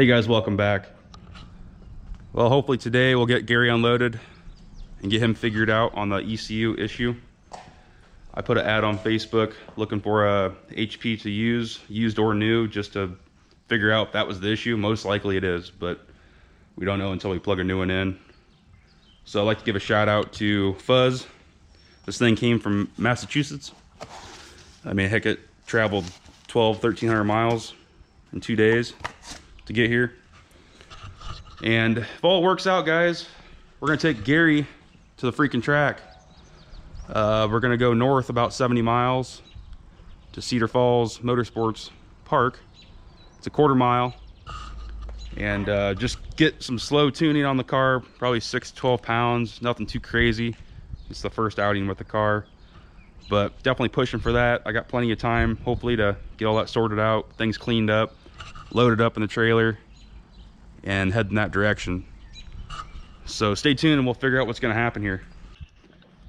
Hey guys, welcome back. Well, hopefully today we'll get Gary unloaded and get him figured out on the ECU issue. I put an ad on Facebook looking for a HP to use, used or new, just to figure out if that was the issue. Most likely it is, but we don't know until we plug a new one in. So I'd like to give a shout out to Fuzz. This thing came from Massachusetts. I mean, heck, it traveled 1,300 miles in 2 days to get here. And if all works out, guys, we're gonna take Gary to the freaking track. We're gonna go north about 70 miles to Cedar Falls Motorsports Park. It's a 1/4 mile, and just get some slow tuning on the car, probably 6 to 12 pounds, nothing too crazy. It's the first outing with the car, but definitely pushing for that. I got plenty of time, hopefully, to get all that sorted out, things cleaned up, loaded up in the trailer, and head in that direction. So stay tuned and we'll figure out what's going to happen here.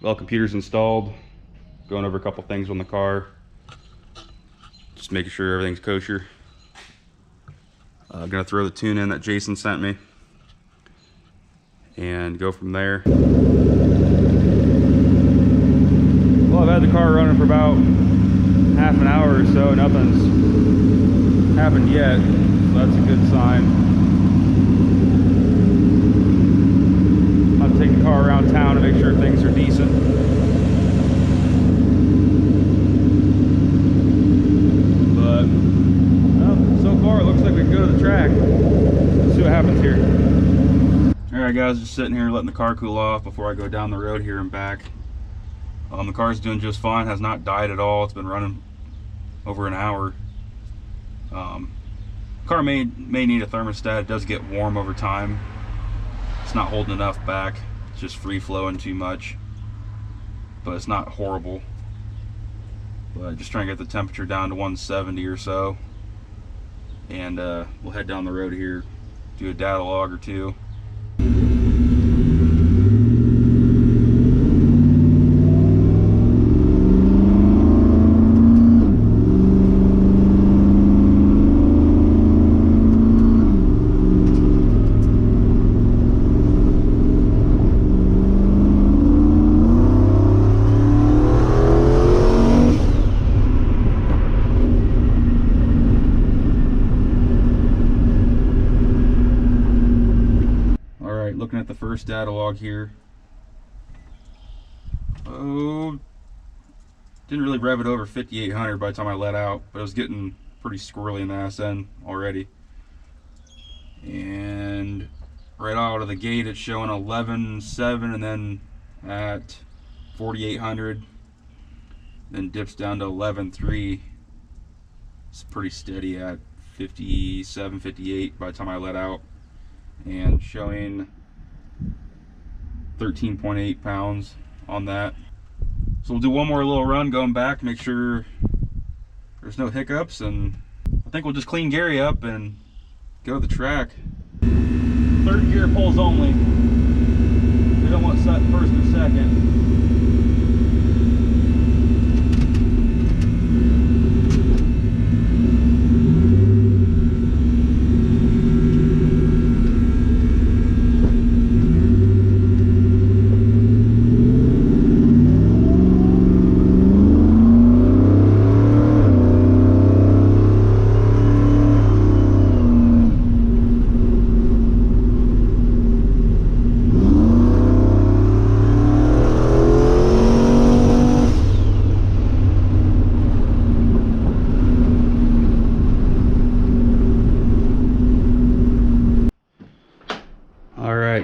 Well, computer's installed, going over a couple things on the car, just making sure everything's kosher. I'm gonna throw the tune in that Jason sent me and go from there. Well, I've had the car running for about half an hour or so. Nothing's happened yet, so that's a good sign. I'll take the car around town to make sure things are decent. But well, so far it looks like we can go to the track. Let's see what happens here. Alright guys, just sitting here letting the car cool off before I go down the road here and back. The car's doing just fine, has not died at all. It's been running over an hour. Car may need a thermostat. It does get warm over time. It's not holding enough back. It's just free flowing too much, but it's not horrible. But just trying to get the temperature down to 170 or so, and we'll head down the road here, do a data log or two. Looking at the first data log here. Oh, didn't really rev it over 5,800 by the time I let out, but it was getting pretty squirrely in the ass end already. And right out of the gate, it's showing 11.7, and then at 4,800, then dips down to 11.3. It's pretty steady at 57, 58 by the time I let out, and showing 13.8 pounds on that. So we'll do one more little run going back, make sure there's no hiccups, and I think we'll just clean Gary up and go to the track. Third gear pulls only. We don't want set first or second.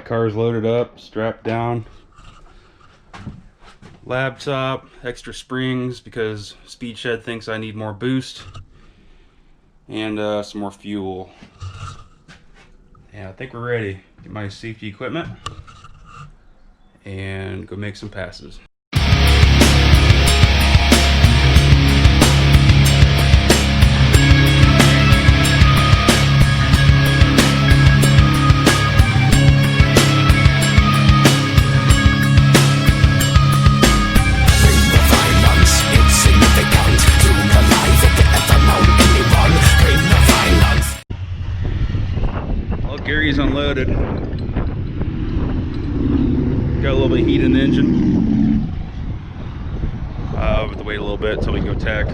Car's loaded up, strapped down, laptop, extra springs because Speed Shed thinks I need more boost, and some more fuel. And I think we're ready. Get my safety equipment and go make some passes. loaded. Got a little bit of heat in the engine. Have to wait a little bit until we can go tech.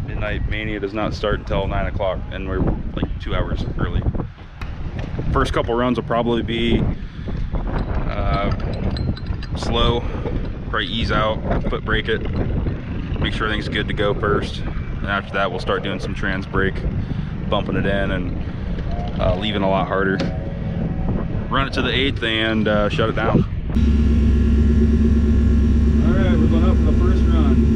Midnight Mania does not start until 9 o'clock, and we're like 2 hours early. First couple runs will probably be slow, probably ease out, foot brake it, make sure everything's good to go first. And after that, we'll start doing some trans brake, bumping it in and leaving a lot harder. Run it to the 8th and shut it down. All right, we're going up for the first run.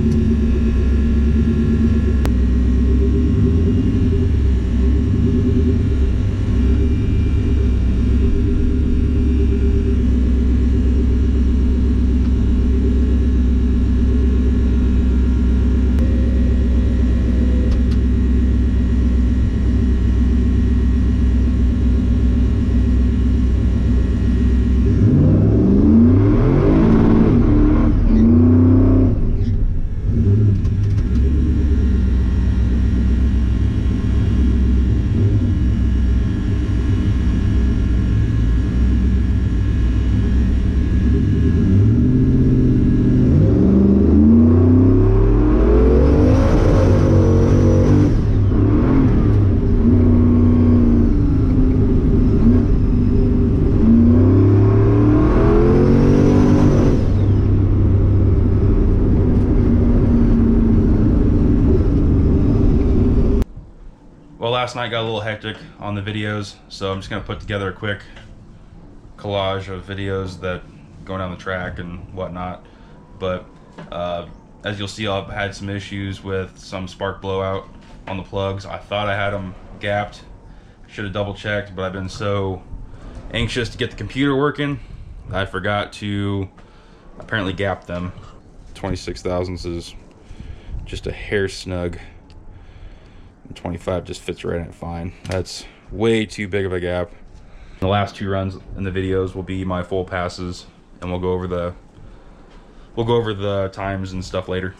Well, last night got a little hectic on the videos, so I'm just gonna put together a quick collage of videos that going down the track and whatnot. But as you'll see, I've had some issues with some spark blowout on the plugs. I thought I had them gapped. Should have double checked, but I've been so anxious to get the computer working, I forgot to apparently gap them. 26 thousandths is just a hair snug. 25 just fits right in it fine. That's way too big of a gap. The last 2 runs in the videos will be my full passes, and we'll go over the times and stuff later.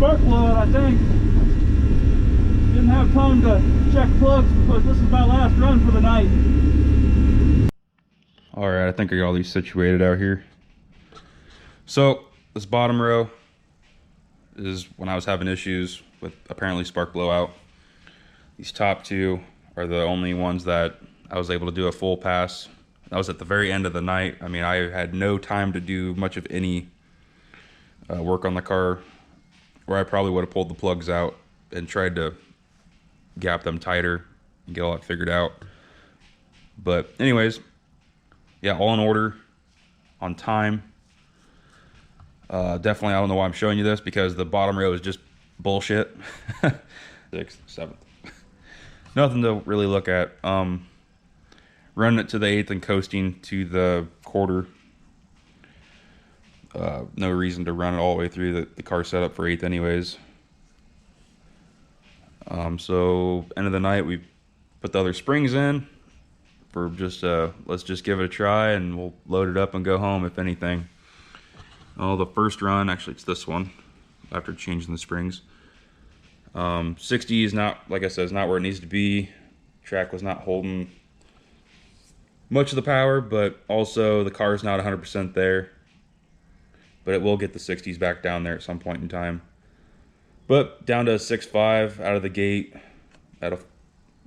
spark plug, I think. Didn't have time to check plugs because this is my last run for the night. Alright, I think I got all these situated out here. So, this bottom row is when I was having issues with apparently spark blowout. These top two are the only ones that I was able to do a full pass. That was at the very end of the night. I mean, I had no time to do much of any work on the car, or I probably would have pulled the plugs out and tried to gap them tighter and get all that figured out. But anyways, yeah, all in order, on time. Definitely, I don't know why I'm showing you this, because the bottom row is just bullshit. 6th, 7th. Nothing to really look at. Running it to the 8th and coasting to the quarter. No reason to run it all the way through. The car set up for 8th anyways. So end of the night, we put the other springs in for just let's just give it a try, and we'll load it up and go home if anything. Oh, the first run, actually it's this one after changing the springs. 60 is not, like I said, it's not where it needs to be. Track was not holding much of the power, but also the car is not 100% there. But it will get the 60s back down there at some point in time. But down to a 6.5 out of the gate at a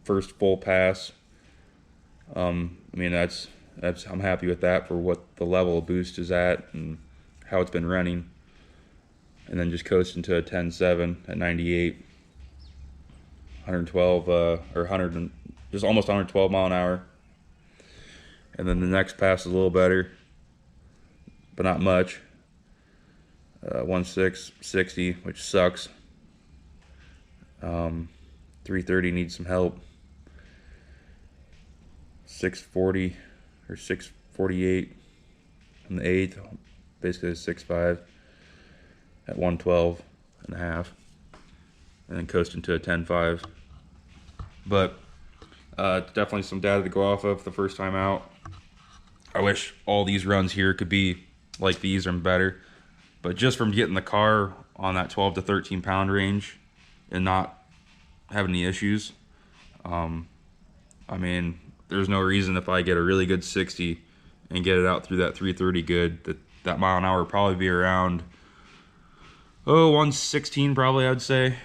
first full pass. I mean, that's I'm happy with that for what the level of boost is at and how it's been running. And then just coasting to a 10.7 at 98, 112 or 100 and just almost 112 mile an hour. And then the next pass is a little better, but not much. 1.660, which sucks. 330 needs some help. 640 or 648 in the 8th, basically a 6.5 at 112 and a half, and then coasting to a 10.5. But definitely some data to go off of the first time out. I wish all these runs here could be like these or better, but just from getting the car on that 12 to 13 pound range and not having any issues, I mean, there's no reason if I get a really good 60 and get it out through that 330 good, that mile an hour would probably be around 116 probably, I'd say,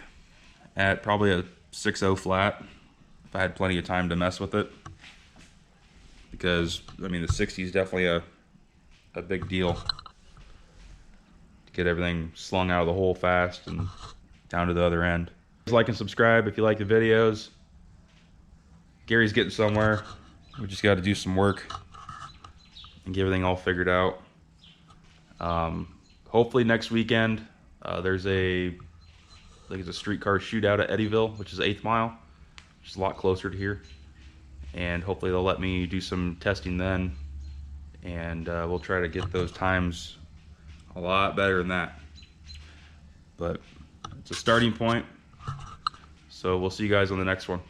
at probably a 6.0 flat if I had plenty of time to mess with it. Because I mean, the 60 is definitely a big deal to get everything slung out of the hole fast and down to the other end. Like and subscribe if you like the videos. Gary's getting somewhere. We just got to do some work and get everything all figured out. Hopefully next weekend there's I think it's a streetcar shootout at Eddyville, which is 8th mile, which is a lot closer to here. And hopefully they'll let me do some testing then, and we'll try to get those times a lot better than that. But it's a starting point, so we'll see you guys on the next one.